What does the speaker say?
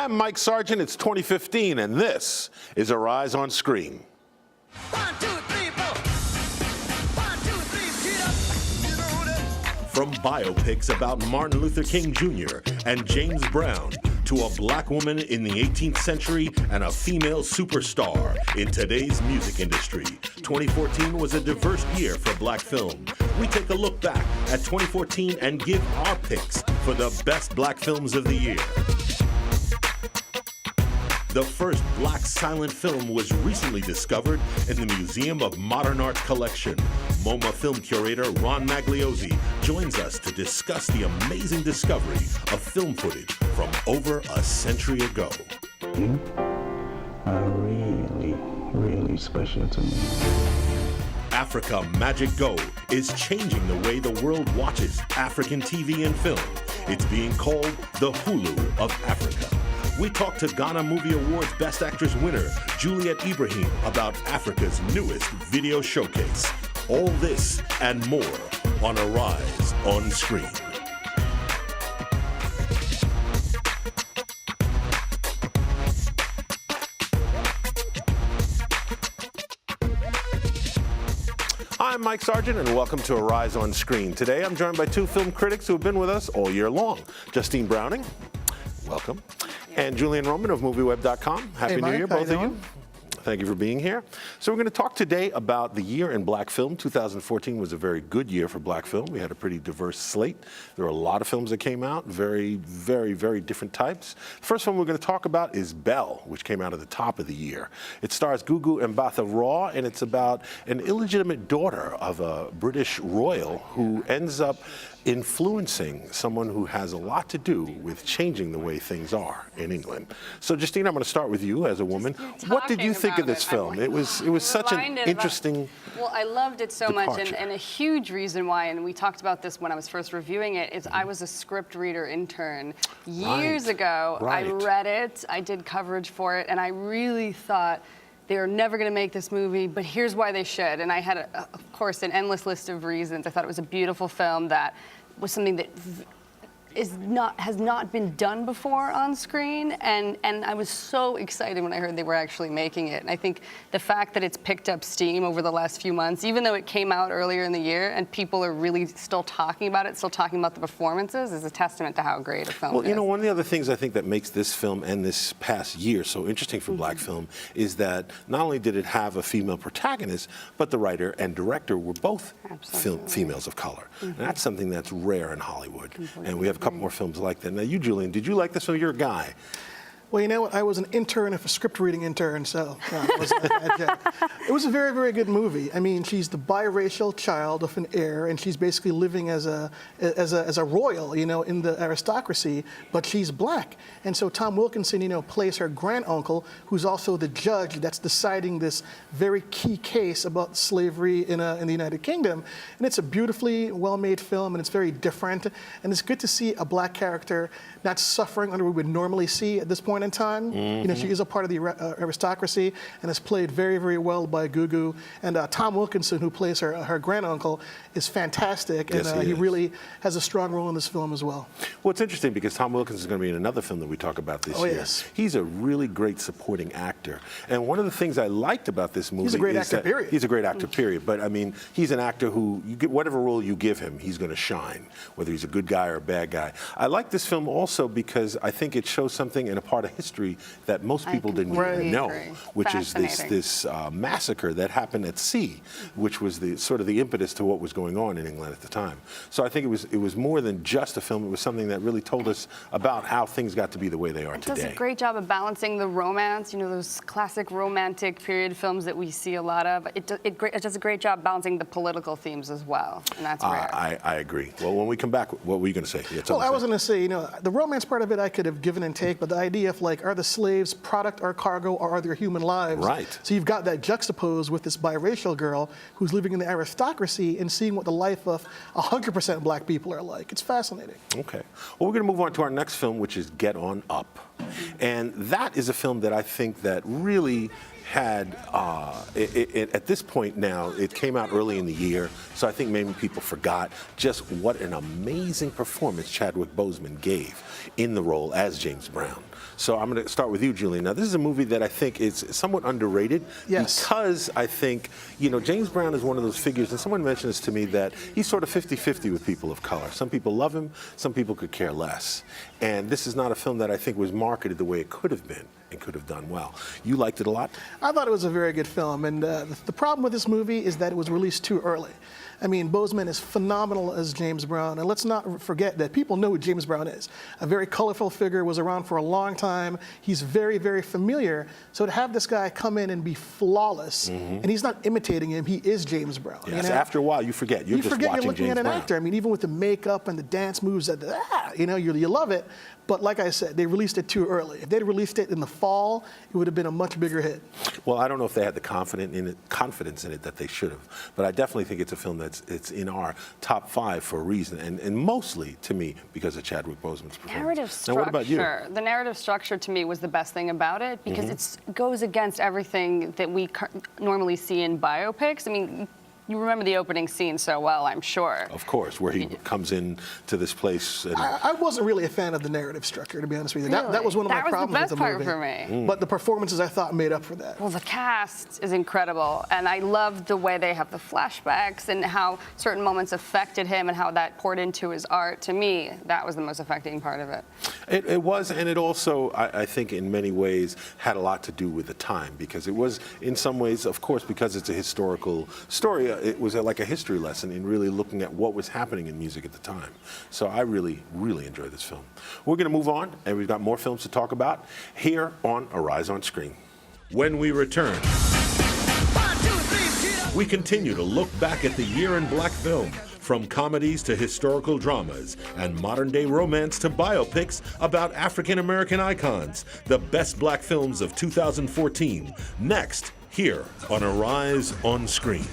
I'm Mike Sargent. It's 2015, and this is Arise on Screen. 1, 2, 3, 4. 1, 2, 3, get up. From biopics about Martin Luther King Jr. and James Brown to a black woman in the 18th century and a female superstar in today's music industry, 2014 was a diverse year for black film. We take a look back at 2014 and give our picks for the best black films of the year. The first black silent film was recently discovered in the Museum of Modern Art collection. MoMA film curator Ron Magliozzi joins us to discuss the amazing discovery of film footage from over a century ago. You are really, really special to me. Africa Magic Go is changing the way the world watches African TV and film. It's being called the Hulu of Africa. We talked to Ghana Movie Awards Best Actress winner Julian Ibrahim about Africa's newest video showcase. All this and more on Arise on Screen. I'm Mike Sargent, and welcome to Arise on Screen. Today, I'm joined by two film critics who have been with us all year long. Justine Browning, welcome. And Julian Roman of MovieWeb.com. Happy New Year, both of you. Thank you for being here. So we're going to talk today about the year in black film. 2014 was a very good year for black film. We had a pretty diverse slate. There were a lot of films that came out, very, very, very different types. The first one we're going to talk about is Belle, which came out at the top of the year. It stars Gugu Mbatha Raw, and it's about an illegitimate daughter of a British royal who ends up influencing someone who has a lot to do with changing the way things are in England. So, Justine, I'm going to start with you as a woman. What did you think of this film? It was such an interesting. Well, I loved it so departure. much, and a huge reason why, and we talked about this when I was first reviewing it, is I was a script reader intern years ago. Right. I read it, I did coverage for it, and I really thought they were never going to make this movie, but here's why they should. And I had, of course, an endless list of reasons. I thought it was a beautiful film that was something that has not been done before on screen, and I was so excited when I heard they were actually making it. And I think the fact that it's picked up steam over the last few months, even though it came out earlier in the year and people are really still talking about it, still talking about the performances, is a testament to how great a film is. Well, you know, one of the other things I think that makes this film and this past year so interesting for black film is that not only did it have a female protagonist, but the writer and director were both females of color. And that's something that's rare in Hollywood. And we have a couple more films like that. Now, you, Julian, did you like this film? You're a guy. Well, you know what? I was an intern, a script reading intern, so it was a very, very good movie. I mean, she's the biracial child of an heir, and she's basically living as a royal, you know, in the aristocracy, but she's black. And so Tom Wilkinson, you know, plays her granduncle, who's also the judge that's deciding this very key case about slavery in the United Kingdom. And it's a beautifully well-made film, and it's very different. And it's good to see a black character not suffering under what we would normally see at this point in time. You know, she is a part of the aristocracy and is played very, very well by Gugu. And Tom Wilkinson, who plays her granduncle, is fantastic. Yes, and he really has a strong role in this film as well. Well, it's interesting because Tom Wilkinson is going to be in another film that we talk about this year. Yes. He's a really great supporting actor. And one of the things I liked about this movie He's a great is actor, that period. He's a great actor, period. But, I mean, he's an actor who, you get whatever role you give him, he's going to shine, whether he's a good guy or a bad guy. I like this film also because I think it shows something in a part of history that most people didn't even know, which is this massacre that happened at sea, which was the sort of the impetus to what was going on in England at the time. So I think it was more than just a film. It was something that really told us about how things got to be the way they are today. It does a great job of balancing the romance, you know, those classic romantic period films that we see a lot of. It does a great job balancing the political themes as well, and that's rare. I agree. Well, when we come back, what were you going to say? Well, I was going to say, you know, the romance part of it I could have given and take, but the idea of, like, are the slaves product or cargo, or are there human lives? Right. So you've got that juxtaposed with this biracial girl who's living in the aristocracy and seeing what the life of 100% black people are like. It's fascinating. Okay. Well, we're going to move on to our next film, which is Get On Up. And that is a film that I think that really had, at this point now, it came out early in the year, so I think maybe people forgot just what an amazing performance Chadwick Boseman gave in the role as James Brown. So I'm going to start with you, Julian. Now, this is a movie that I think is somewhat underrated Yes. because I think, you know, James Brown is one of those figures, and someone mentioned this to me, that he's sort of 50-50 with people of color. Some people love him, some people could care less. And this is not a film that I think was marketed the way it could have been and could have done well. You liked it a lot? I thought it was a very good film, and the problem with this movie is that it was released too early. I mean, Boseman is phenomenal as James Brown, and let's not forget that people know who James Brown is. A very colorful figure, was around for a long time. He's very, very familiar. So to have this guy come in and be flawless, and he's not imitating him, he is James Brown. Yes, you know? after a while, you forget. You're You just forget watching you're looking James at an Brown. actor. I mean, even with the makeup and the dance moves, you know, you love it. But like I said, they released it too early. If they'd released it in the fall, it would have been a much bigger hit. Well, I don't know if they had the confidence in it that they should have, but I definitely think it's a film it's in our top 5 for a reason, and mostly to me because of Chadwick Boseman's performance. Narrative Now, structure. what about you? The narrative structure to me was the best thing about it because it goes against everything that we normally see in biopics. I mean, you remember the opening scene so well, I'm sure. Of course, where he comes in to this place. And I wasn't really a fan of the narrative structure, to be honest with you. That was one of my problems That was with the the best movie. part for me. But the performances, I thought, made up for that. Well, the cast is incredible, and I love the way they have the flashbacks and how certain moments affected him and how that poured into his art. To me, that was the most affecting part of it. It was, and it also, I think, in many ways, had a lot to do with the time, because it was, in some ways, of course, because it's a historical story, it was like a history lesson in really looking at what was happening in music at the time. So I really, really enjoyed this film. We're going to move on, and we've got more films to talk about here on Arise on Screen. When we return, 1, 2, 3, get up. We continue to look back at the year in black film, from comedies to historical dramas, and modern-day romance to biopics about African-American icons, the best black films of 2014, next, here on Arise on Screen.